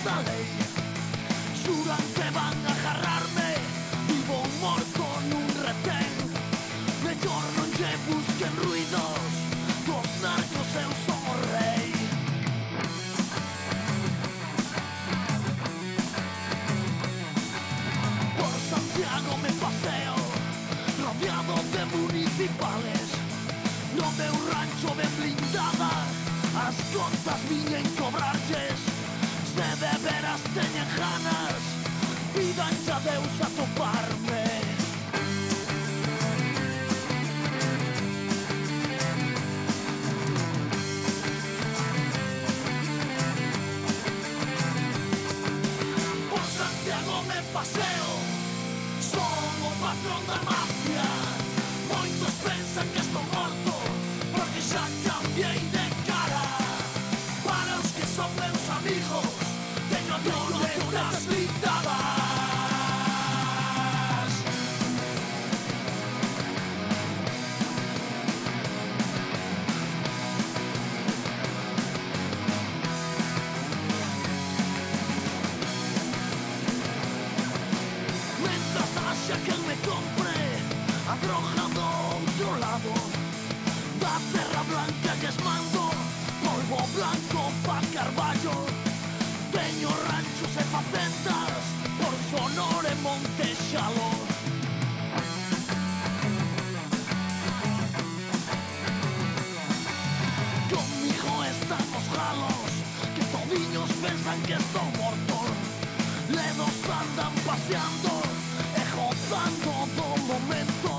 da lei. Xuran que van a agarrarme vivo ou morto nun retén. Mellor non lle busquen ruidos, dos narcos eu son o rei. Por Santiago me paseo rodeado de municipales. No meu rancho ben blindada as contas viñen cobrarlles. Se de veras teñen ganas, pidanlle a Deus a toparme. Por Santiago me paseo, son o patrón da mafia. Moitos pensan que estou morto, porque xa cambiei de cara. Para os que son meus amigos, teño letras blindadas. Mentras haxa quen me compre a droga do outro lado da terra blanca que es mando, polvo blanco pa Carballo. Teño ranchos e facendas por Sonor e Montexalo. Conmigo están os galos, que todiños pensan que estou morto. Ledos andan paseando e gozando do momento.